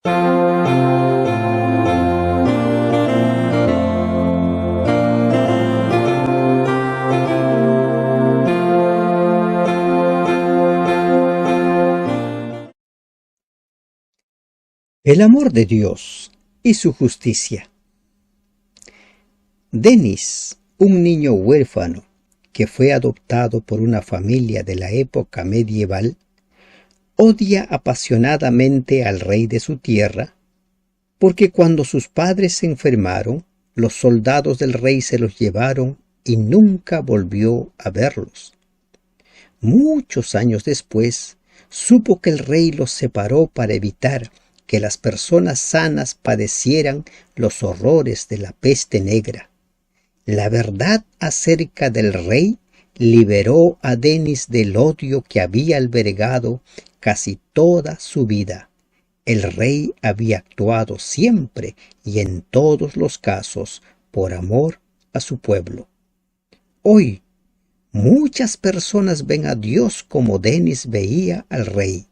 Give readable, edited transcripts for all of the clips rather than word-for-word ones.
El amor de Dios y su justicia. Denis, un niño huérfano que fue adoptado por una familia de la época medieval, odia apasionadamente al rey de su tierra, porque cuando sus padres se enfermaron, los soldados del rey se los llevaron y nunca volvió a verlos. Muchos años después, supo que el rey los separó para evitar que las personas sanas padecieran los horrores de la peste negra. La verdad acerca del rey liberó a Denis del odio que había albergado casi toda su vida. El rey había actuado siempre y en todos los casos por amor a su pueblo. Hoy, muchas personas ven a Dios como Denis veía al rey.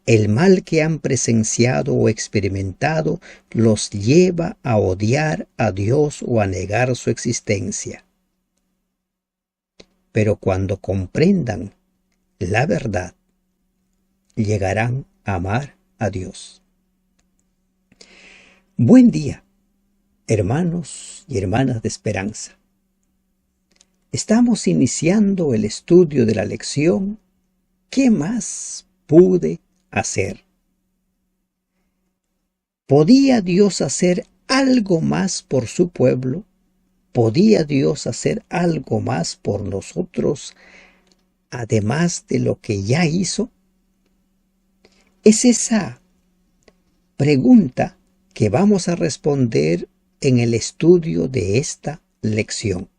El mal que han presenciado o experimentado los lleva a odiar a Dios o a negar su existencia. Pero cuando comprendan la verdad, llegarán a amar a Dios. Buen día, hermanos y hermanas de esperanza. Estamos iniciando el estudio de la lección ¿Qué más pude hacer? ¿Podía Dios hacer algo más por su pueblo? ¿Podía Dios hacer algo más por nosotros, además de lo que ya hizo? Es esa pregunta que vamos a responder en el estudio de esta lección.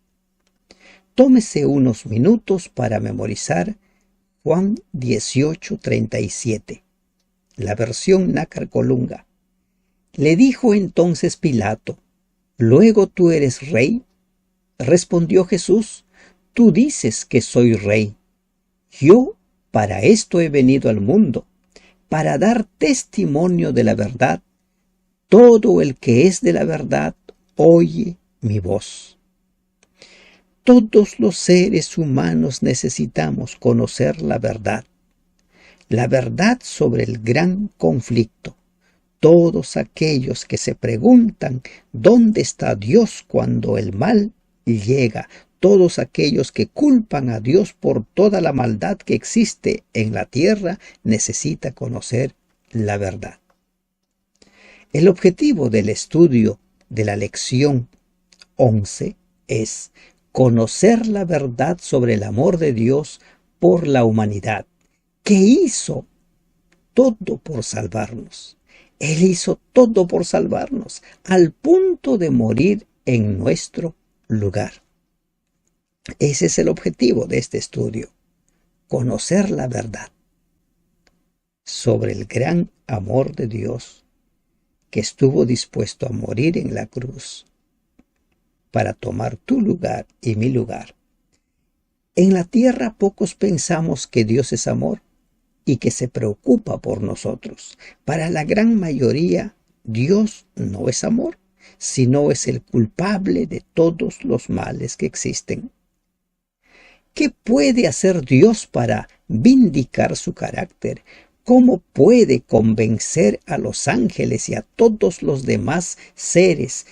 Tómese unos minutos para memorizar Juan 18:37, la versión Nácar Colunga. Le dijo entonces Pilato: ¿Luego tú eres rey? Respondió Jesús: Tú dices que soy rey. Yo para esto he venido al mundo, para dar testimonio de la verdad. Todo el que es de la verdad oye mi voz. Todos los seres humanos necesitamos conocer la verdad sobre el gran conflicto. Todos aquellos que se preguntan ¿dónde está Dios cuando el mal llega? Todos aquellos que culpan a Dios por toda la maldad que existe en la tierra necesitan conocer la verdad. El objetivo del estudio de la lección 11 es conocer la verdad sobre el amor de Dios por la humanidad, que hizo todo por salvarnos. Él hizo todo por salvarnos, al punto de morir en nuestro lugar. Ese es el objetivo de este estudio, conocer la verdad sobre el gran amor de Dios que estuvo dispuesto a morir en la cruz para tomar tu lugar y mi lugar. En la tierra pocos pensamos que Dios es amor y que se preocupa por nosotros. Para la gran mayoría, Dios no es amor, sino es el culpable de todos los males que existen. ¿Qué puede hacer Dios para vindicar su carácter? ¿Cómo puede convencer a los ángeles y a todos los demás seres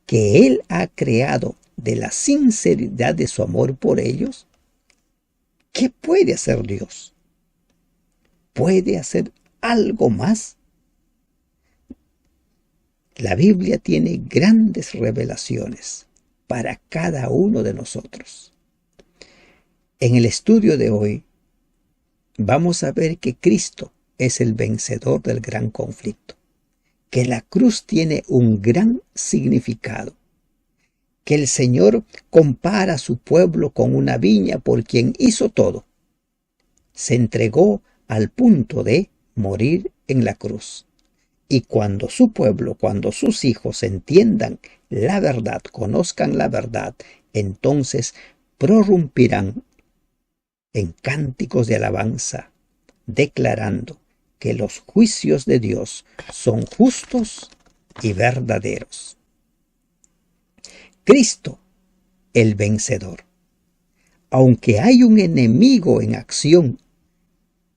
que Él ha creado de la sinceridad de su amor por ellos? ¿Qué puede hacer Dios? ¿Puede hacer algo más? La Biblia tiene grandes revelaciones para cada uno de nosotros. En el estudio de hoy vamos a ver que Cristo es el vencedor del gran conflicto, que la cruz tiene un gran significado, que el Señor compara a su pueblo con una viña por quien hizo todo. Se entregó al punto de morir en la cruz. Y cuando su pueblo, cuando sus hijos entiendan la verdad, conozcan la verdad, entonces prorrumpirán en cánticos de alabanza, declarando que los juicios de Dios son justos y verdaderos. Cristo, el vencedor. Aunque hay un enemigo en acción,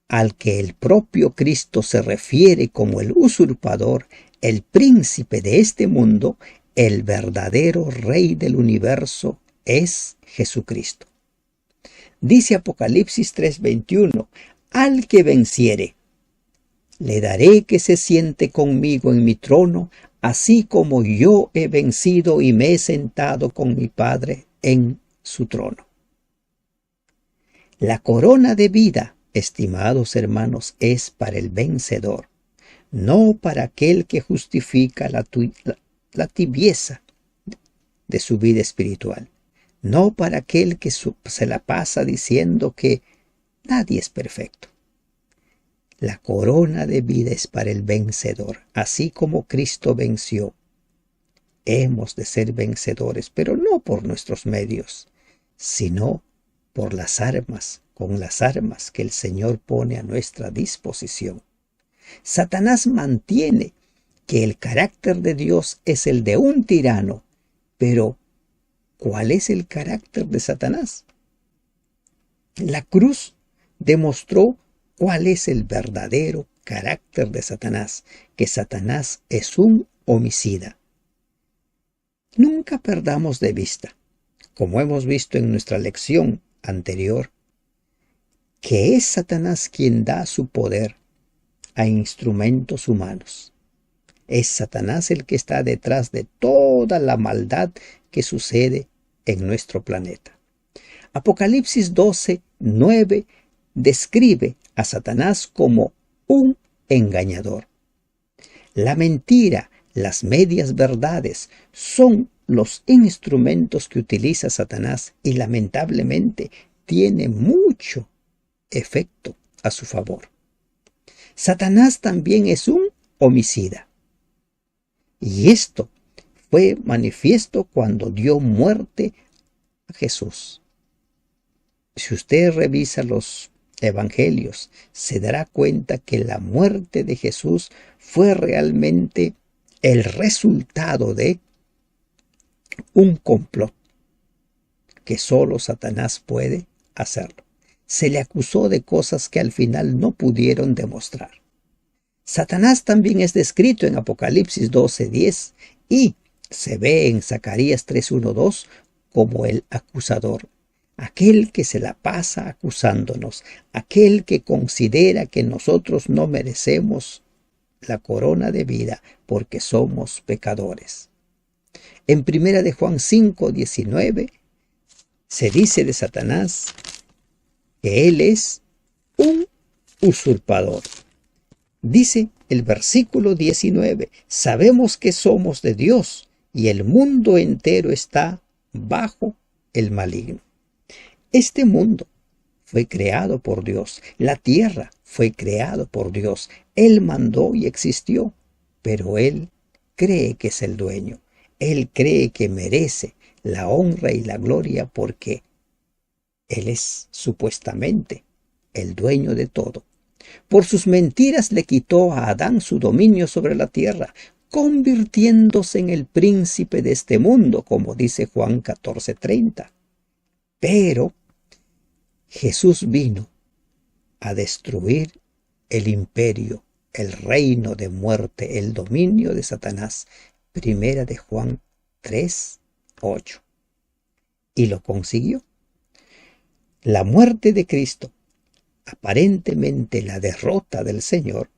al que el propio Cristo se refiere como el usurpador, el príncipe de este mundo, el verdadero Rey del universo es Jesucristo. Dice Apocalipsis 3:21, al que venciere, le daré que se siente conmigo en mi trono, así como yo he vencido y me he sentado con mi Padre en su trono. La corona de vida, estimados hermanos, es para el vencedor, no para aquel que justifica la tibieza de su vida espiritual, no para aquel que se la pasa diciendo que nadie es perfecto. La corona de vida es para el vencedor, así como Cristo venció. Hemos de ser vencedores, pero no por nuestros medios, sino por las armas, con las armas que el Señor pone a nuestra disposición. Satanás mantiene que el carácter de Dios es el de un tirano, pero ¿cuál es el carácter de Satanás? La cruz demostró cuál es el verdadero carácter de Satanás, que Satanás es un homicida. Nunca perdamos de vista, como hemos visto en nuestra lección anterior, que es Satanás quien da su poder a instrumentos humanos. Es Satanás el que está detrás de toda la maldad que sucede en nuestro planeta. Apocalipsis 12:9 describe a Satanás como un engañador. La mentira, las medias verdades son los instrumentos que utiliza Satanás y lamentablemente tiene mucho efecto a su favor. Satanás también es un homicida. Y esto fue manifiesto cuando dio muerte a Jesús. Si usted revisa los evangelios, se dará cuenta que la muerte de Jesús fue realmente el resultado de un complot que solo Satanás puede hacerlo. Se le acusó de cosas que al final no pudieron demostrar. Satanás también es descrito en Apocalipsis 12:10 y se ve en Zacarías 3:1-2 como el acusador, aquel que se la pasa acusándonos, aquel que considera que nosotros no merecemos la corona de vida porque somos pecadores. En 1 de Juan 5:19 se dice de Satanás que él es un usurpador. Dice el versículo 19, sabemos que somos de Dios y el mundo entero está bajo el maligno. Este mundo fue creado por Dios, la tierra fue creada por Dios, Él mandó y existió, pero Él cree que es el dueño, Él cree que merece la honra y la gloria porque Él es supuestamente el dueño de todo. Por sus mentiras le quitó a Adán su dominio sobre la tierra, convirtiéndose en el príncipe de este mundo, como dice Juan 14:30. Pero Jesús vino a destruir el imperio, el reino de muerte, el dominio de Satanás. 1 de Juan 3:8. Y lo consiguió. La muerte de Cristo, aparentemente la derrota del Señor,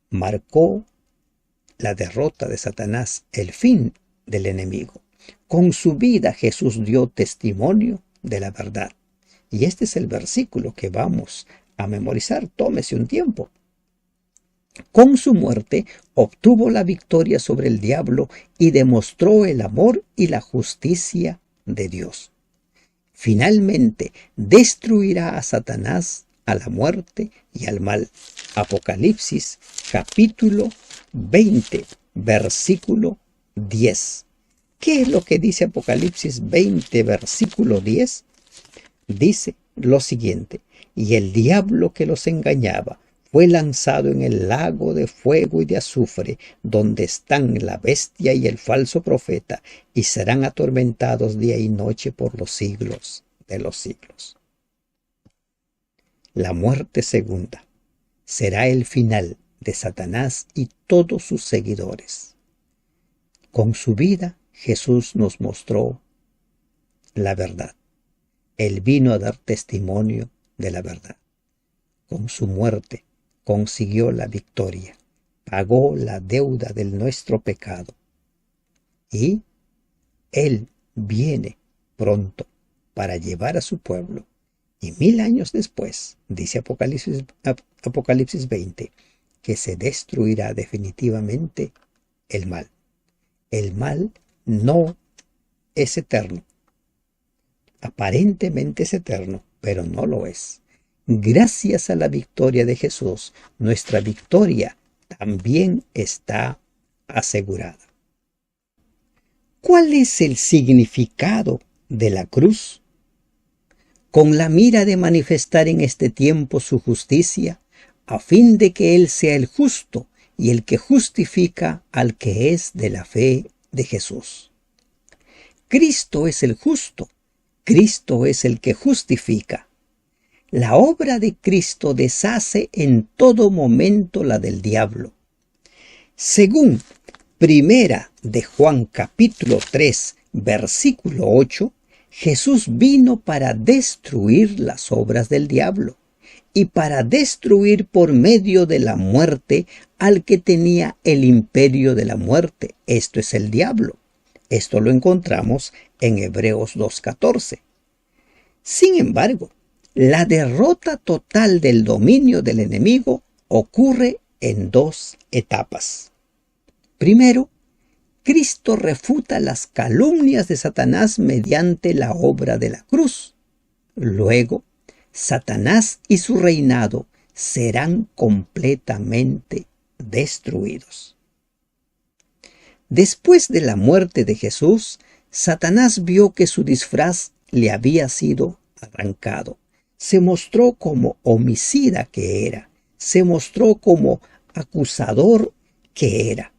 marcó la derrota de Satanás, el fin del enemigo. Con su vida Jesús dio testimonio de la verdad. Y este es el versículo que vamos a memorizar. Tómese un tiempo. Con su muerte obtuvo la victoria sobre el diablo y demostró el amor y la justicia de Dios. Finalmente destruirá a Satanás, a la muerte y al mal. Apocalipsis capítulo 20, versículo 10. ¿Qué es lo que dice Apocalipsis 20, versículo 10? Dice lo siguiente: y el diablo que los engañaba fue lanzado en el lago de fuego y de azufre, donde están la bestia y el falso profeta, y serán atormentados día y noche por los siglos de los siglos. La muerte segunda será el final de Satanás y todos sus seguidores. Con su vida, Jesús nos mostró la verdad. Él vino a dar testimonio de la verdad. Con su muerte consiguió la victoria, pagó la deuda de nuestro pecado. Y Él viene pronto para llevar a su pueblo. Y 1000 años después, dice Apocalipsis 20, que se destruirá definitivamente el mal. El mal no es eterno. Aparentemente es eterno, pero no lo es. Gracias a la victoria de Jesús, nuestra victoria también está asegurada. ¿Cuál es el significado de la cruz? Con la mira de manifestar en este tiempo su justicia, a fin de que Él sea el justo y el que justifica al que es de la fe de Jesús. Cristo es el justo, Cristo es el que justifica. La obra de Cristo deshace en todo momento la del diablo. Según Primera de Juan capítulo 3, versículo 8, Jesús vino para destruir las obras del diablo y para destruir por medio de la muerte al que tenía el imperio de la muerte. Esto es el diablo. Esto lo encontramos en Hebreos 2:14. Sin embargo, la derrota total del dominio del enemigo ocurre en 2 etapas. Primero, Cristo refuta las calumnias de Satanás mediante la obra de la cruz. Luego, Satanás y su reinado serán completamente destruidos. Después de la muerte de Jesús, Satanás vio que su disfraz le había sido arrancado. Se mostró como homicida que era. Se mostró como acusador que era.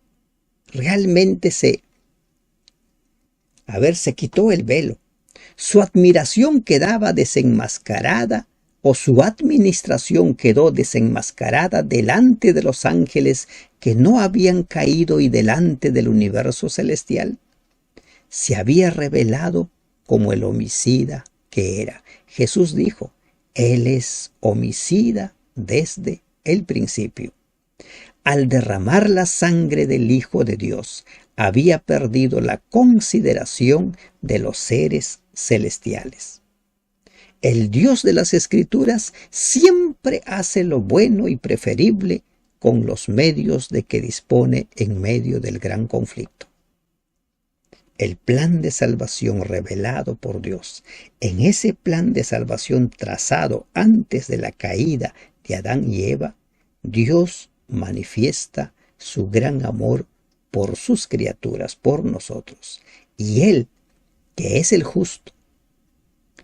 Realmente se quitó el velo. Su admiración quedaba desenmascarada, o su administración quedó desenmascarada delante de los ángeles que no habían caído y delante del universo celestial. Se había revelado como el homicida que era. Jesús dijo, Él es homicida desde el principio. Al derramar la sangre del Hijo de Dios, había perdido la consideración de los seres celestiales. El Dios de las Escrituras siempre hace lo bueno y preferible con los medios de que dispone en medio del gran conflicto. El plan de salvación revelado por Dios, en ese plan de salvación trazado antes de la caída de Adán y Eva, Dios manifiesta su gran amor por sus criaturas, por nosotros. Y Él, que es el justo,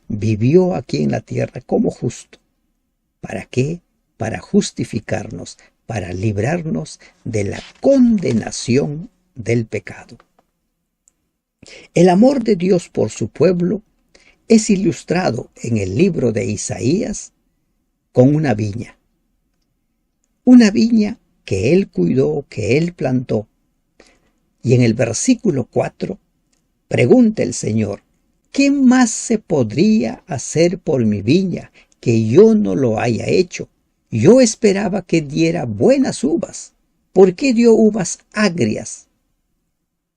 vivió aquí en la tierra como justo. ¿Para qué? Para justificarnos, para librarnos de la condenación del pecado. El amor de Dios por su pueblo es ilustrado en el libro de Isaías con una viña. Una viña que Él cuidó, que Él plantó. Y en el versículo 4 pregunta el Señor, ¿qué más se podría hacer por mi viña que yo no lo haya hecho? Yo esperaba que diera buenas uvas. ¿Por qué dio uvas agrias?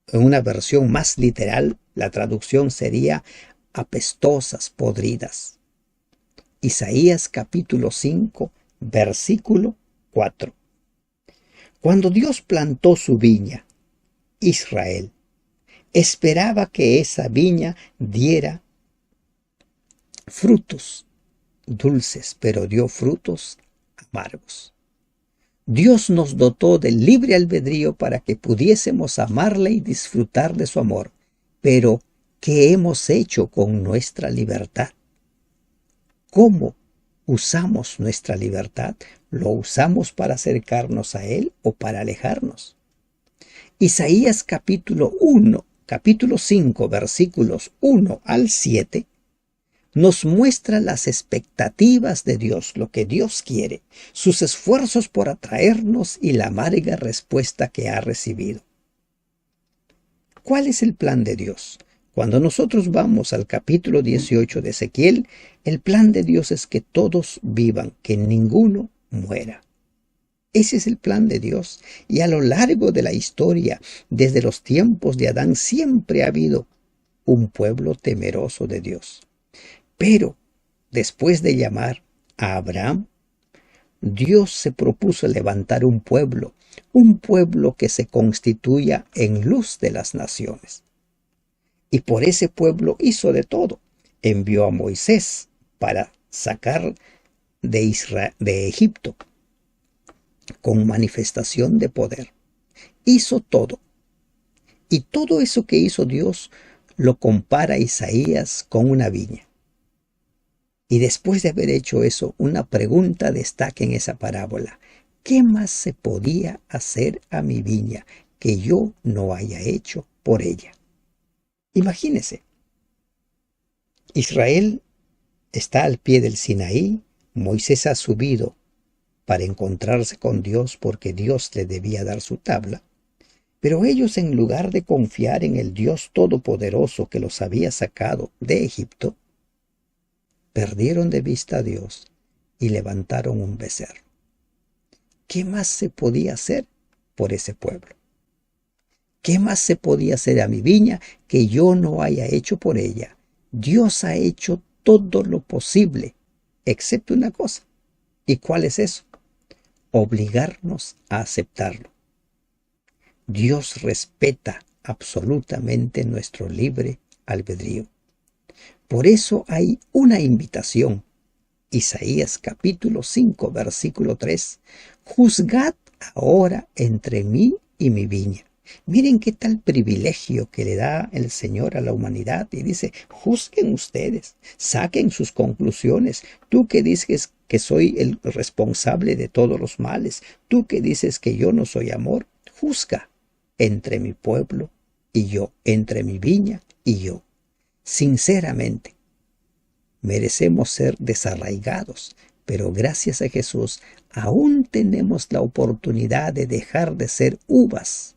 En una versión más literal, la traducción sería apestosas, podridas. Isaías capítulo 5, versículo 4. Cuando Dios plantó su viña, Israel, esperaba que esa viña diera frutos dulces, pero dio frutos amargos. Dios nos dotó del libre albedrío para que pudiésemos amarle y disfrutar de su amor. Pero, ¿qué hemos hecho con nuestra libertad? ¿Cómo usamos nuestra libertad? ¿Lo usamos para acercarnos a Él o para alejarnos? Isaías capítulo 5, versículos 1 al 7, nos muestra las expectativas de Dios, lo que Dios quiere, sus esfuerzos por atraernos y la amarga respuesta que ha recibido. ¿Cuál es el plan de Dios? Cuando nosotros vamos al capítulo 18 de Ezequiel, el plan de Dios es que todos vivan, que ninguno muera. Ese es el plan de Dios. Y a lo largo de la historia, desde los tiempos de Adán, siempre ha habido un pueblo temeroso de Dios. Pero después de llamar a Abraham, Dios se propuso levantar un pueblo que se constituya en luz de las naciones. Y por ese pueblo hizo de todo. Envió a Moisés para sacar de Egipto con manifestación de poder. Hizo todo. Y todo eso que hizo Dios lo compara Isaías con una viña. Y después de haber hecho eso, una pregunta destaca en esa parábola. ¿Qué más se podía hacer a mi viña que yo no haya hecho por ella? Imagínese. Israel está al pie del Sinaí. Moisés ha subido para encontrarse con Dios porque Dios le debía dar su tabla. Pero ellos, en lugar de confiar en el Dios Todopoderoso que los había sacado de Egipto, perdieron de vista a Dios y levantaron un becerro. ¿Qué más se podía hacer por ese pueblo? ¿Qué más se podía hacer a mi viña que yo no haya hecho por ella? Dios ha hecho todo lo posible, excepto una cosa. ¿Y cuál es eso? Obligarnos a aceptarlo. Dios respeta absolutamente nuestro libre albedrío. Por eso hay una invitación. Isaías capítulo 5, versículo 3. Juzgad ahora entre mí y mi viña. Miren qué tal privilegio que le da el Señor a la humanidad. Y dice, juzguen ustedes, saquen sus conclusiones. Tú que dices que soy el responsable de todos los males, tú que dices que yo no soy amor, juzga entre mi pueblo y yo, entre mi viña y yo. Sinceramente, merecemos ser desarraigados, pero gracias a Jesús aún tenemos la oportunidad de dejar de ser uvas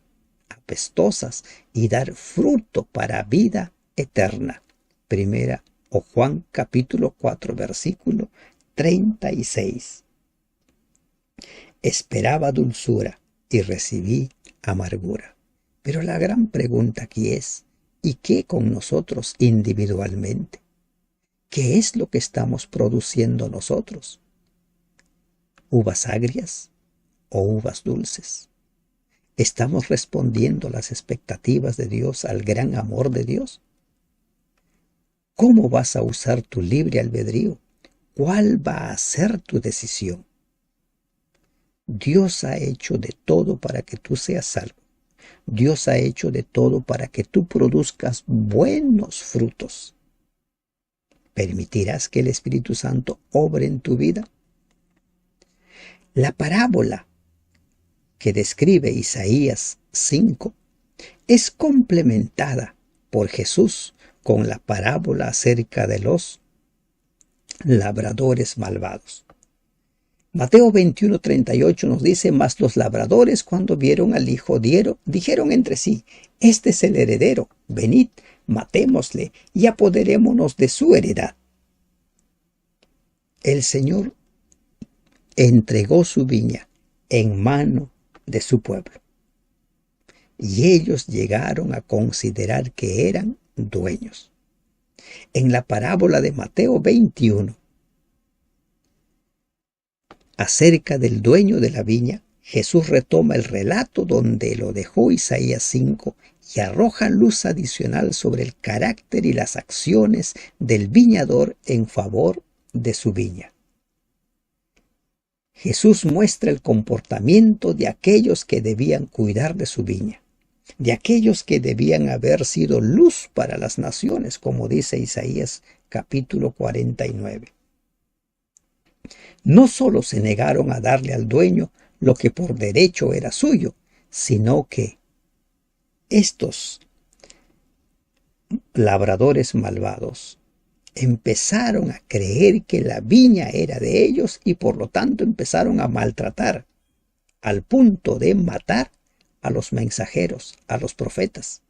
apestosas y dar fruto para vida eterna. Primera o Juan capítulo 4 versículo 36. Esperaba dulzura y recibí amargura. Pero la gran pregunta aquí es, ¿y qué con nosotros individualmente? ¿Qué es lo que estamos produciendo nosotros? ¿Uvas agrias o uvas dulces? ¿Estamos respondiendo a las expectativas de Dios, al gran amor de Dios? ¿Cómo vas a usar tu libre albedrío? ¿Cuál va a ser tu decisión? Dios ha hecho de todo para que tú seas salvo. Dios ha hecho de todo para que tú produzcas buenos frutos. ¿Permitirás que el Espíritu Santo obre en tu vida? La parábola que describe Isaías 5 es complementada por Jesús con la parábola acerca de los labradores malvados. Mateo 21:38 nos dice, mas los labradores cuando vieron al hijo dijeron entre sí, este es el heredero, venid, matémosle y apoderémonos de su heredad. El Señor entregó su viña en mano de su pueblo. Y ellos llegaron a considerar que eran dueños. En la parábola de Mateo 21, acerca del dueño de la viña, Jesús retoma el relato donde lo dejó Isaías 5 y arroja luz adicional sobre el carácter y las acciones del viñador en favor de su viña. Jesús muestra el comportamiento de aquellos que debían cuidar de su viña, de aquellos que debían haber sido luz para las naciones, como dice Isaías capítulo 49. No solo se negaron a darle al dueño lo que por derecho era suyo, sino que estos labradores malvados empezaron a creer que la viña era de ellos y por lo tanto empezaron a maltratar, al punto de matar a los mensajeros, a los profetas.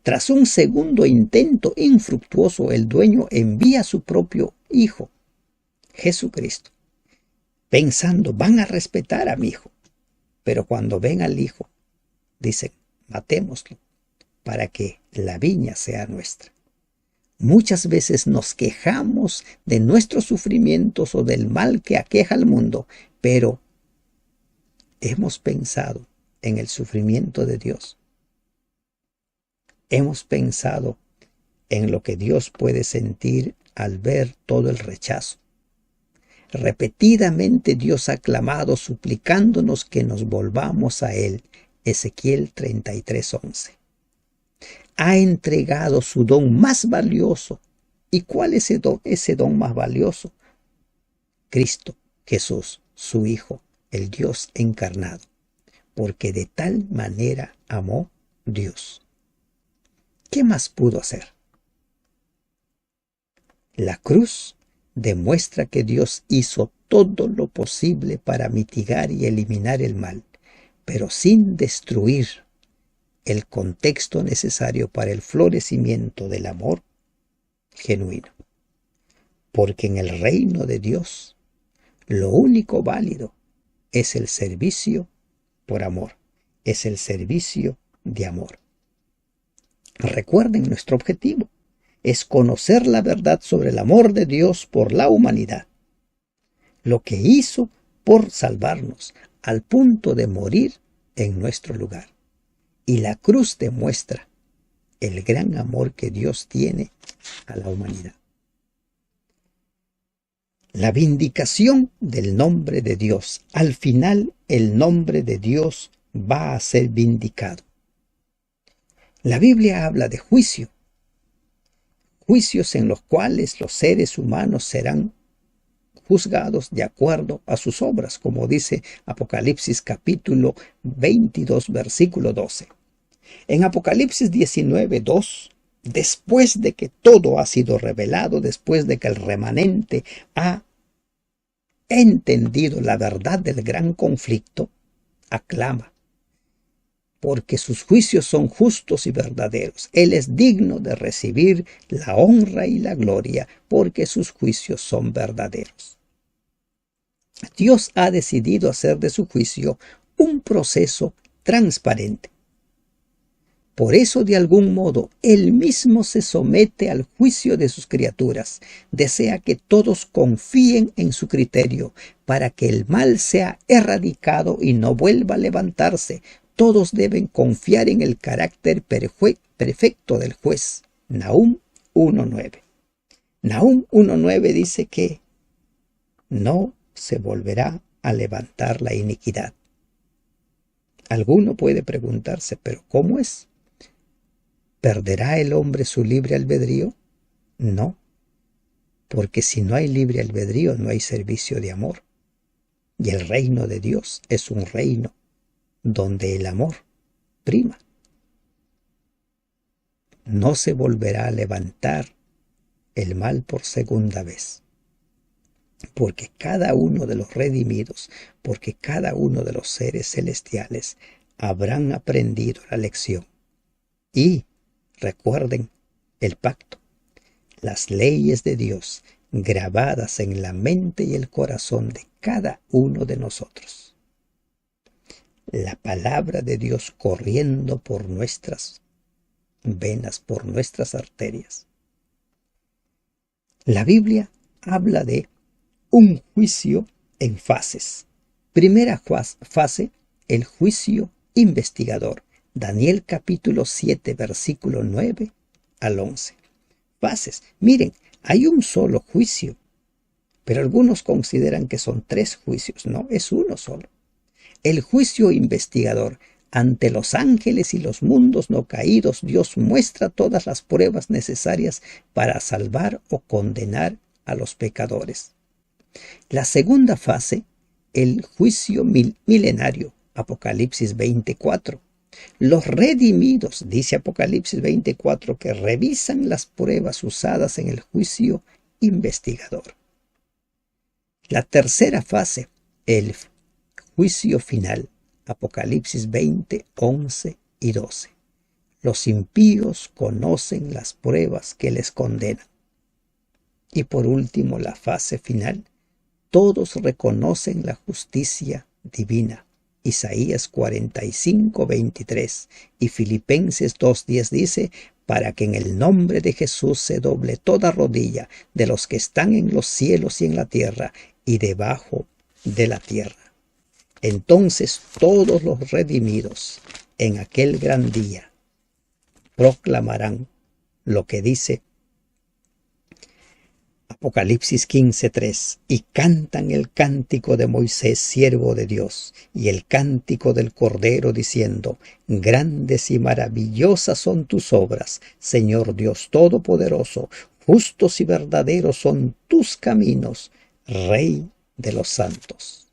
Tras un segundo intento infructuoso, el dueño envía a su propio hijo, Jesucristo, pensando, van a respetar a mi hijo. Pero cuando ven al hijo, dicen, matémoslo para que la viña sea nuestra. Muchas veces nos quejamos de nuestros sufrimientos o del mal que aqueja al mundo, pero hemos pensado en el sufrimiento de Dios. Hemos pensado en lo que Dios puede sentir al ver todo el rechazo. Repetidamente Dios ha clamado suplicándonos que nos volvamos a Él. Ezequiel 33:11. Ha entregado su don más valioso. ¿Y cuál es ese don más valioso? Cristo, Jesús, su Hijo, el Dios encarnado. Porque de tal manera amó Dios. ¿Qué más pudo hacer? La cruz demuestra que Dios hizo todo lo posible para mitigar y eliminar el mal, pero sin destruir el contexto necesario para el florecimiento del amor genuino. Porque en el reino de Dios, lo único válido es el servicio por amor, es el servicio de amor. Recuerden, nuestro objetivo es conocer la verdad sobre el amor de Dios por la humanidad, lo que hizo por salvarnos al punto de morir en nuestro lugar. Y la cruz demuestra el gran amor que Dios tiene a la humanidad. La vindicación del nombre de Dios. Al final, el nombre de Dios va a ser vindicado. La Biblia habla de juicio. Juicios en los cuales los seres humanos serán juzgados de acuerdo a sus obras, como dice Apocalipsis capítulo 22, versículo 12. En Apocalipsis 19:2, después de que todo ha sido revelado, después de que el remanente ha entendido la verdad del gran conflicto, aclama, porque sus juicios son justos y verdaderos. Él es digno de recibir la honra y la gloria, porque sus juicios son verdaderos. Dios ha decidido hacer de su juicio un proceso transparente. Por eso, de algún modo, Él mismo se somete al juicio de sus criaturas. Desea que todos confíen en su criterio, para que el mal sea erradicado y no vuelva a levantarse. Todos deben confiar en el carácter perfecto del juez. Nahum 1:9. Nahum 1:9 dice que no se volverá a levantar la iniquidad. Alguno puede preguntarse, ¿pero cómo es? ¿Perderá el hombre su libre albedrío? No, porque si no hay libre albedrío no hay servicio de amor. Y el reino de Dios es un reino donde el amor prima. No se volverá a levantar el mal por segunda vez, porque cada uno de los redimidos, porque cada uno de los seres celestiales habrán aprendido la lección. Y recuerden el pacto, las leyes de Dios grabadas en la mente y el corazón de cada uno de nosotros. La palabra de Dios corriendo por nuestras venas, por nuestras arterias. La Biblia habla de un juicio en fases. Primera fase, el juicio investigador. Daniel capítulo 7, versículo 9 al 11. Fases. Miren, hay un solo juicio, pero algunos consideran que son 3 juicios. No, es uno solo. El juicio investigador. Ante los ángeles y los mundos no caídos, Dios muestra todas las pruebas necesarias para salvar o condenar a los pecadores. La segunda fase, el juicio milenario, Apocalipsis 24. Los redimidos, dice Apocalipsis 24, que revisan las pruebas usadas en el juicio investigador. La tercera fase, el juicio final, Apocalipsis 20, 11 y 12. Los impíos conocen las pruebas que les condenan. Y por último, la fase final, todos reconocen la justicia divina. Isaías 45, 23 y Filipenses 2:10 dice, para que en el nombre de Jesús se doble toda rodilla de los que están en los cielos y en la tierra y debajo de la tierra. Entonces todos los redimidos en aquel gran día proclamarán lo que dice Apocalipsis 15:3, y cantan el cántico de Moisés, siervo de Dios, y el cántico del Cordero, diciendo, grandes y maravillosas son tus obras, Señor Dios Todopoderoso, justos y verdaderos son tus caminos, Rey de los santos.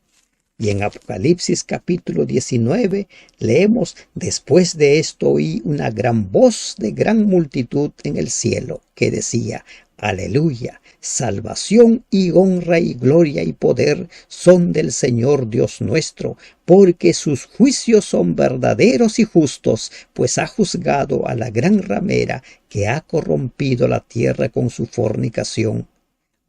Y en Apocalipsis capítulo 19 leemos, después de esto oí una gran voz de gran multitud en el cielo que decía, aleluya, salvación y honra y gloria y poder son del Señor Dios nuestro, porque sus juicios son verdaderos y justos, pues ha juzgado a la gran ramera que ha corrompido la tierra con su fornicación,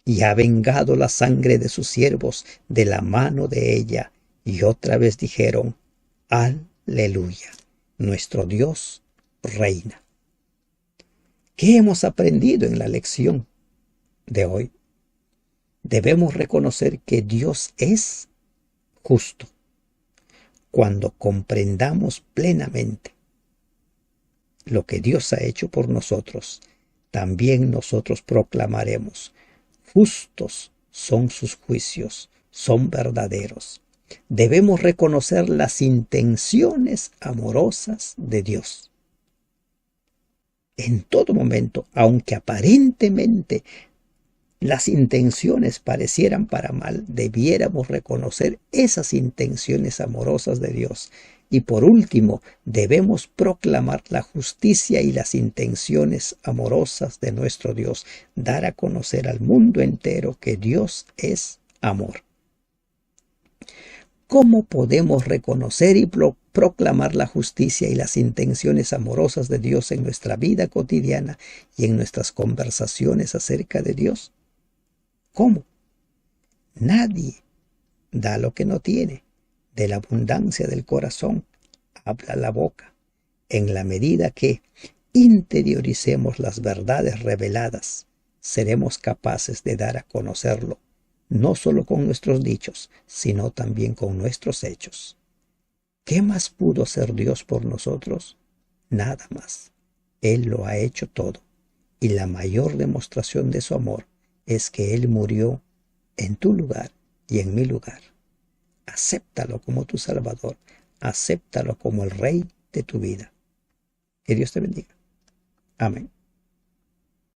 y ha vengado la sangre de sus siervos de la mano de ella. Y otra vez dijeron, aleluya, nuestro Dios reina. ¿Qué hemos aprendido en la lección de hoy? Debemos reconocer que Dios es justo. Cuando comprendamos plenamente lo que Dios ha hecho por nosotros, también nosotros proclamaremos, justos son sus juicios, son verdaderos. Debemos reconocer las intenciones amorosas de Dios. En todo momento, aunque aparentemente las intenciones parecieran para mal, debiéramos reconocer esas intenciones amorosas de Dios. Y por último, debemos proclamar la justicia y las intenciones amorosas de nuestro Dios, dar a conocer al mundo entero que Dios es amor. ¿Cómo podemos reconocer y proclamar la justicia y las intenciones amorosas de Dios en nuestra vida cotidiana y en nuestras conversaciones acerca de Dios? ¿Cómo? Nadie da lo que no tiene. De la abundancia del corazón habla la boca. En la medida que interioricemos las verdades reveladas, seremos capaces de dar a conocerlo, no solo con nuestros dichos, sino también con nuestros hechos. ¿Qué más pudo hacer Dios por nosotros? Nada más. Él lo ha hecho todo. Y la mayor demostración de su amor es que Él murió en tu lugar y en mi lugar. Acéptalo como tu Salvador. Acéptalo como el Rey de tu vida. Que Dios te bendiga. Amén.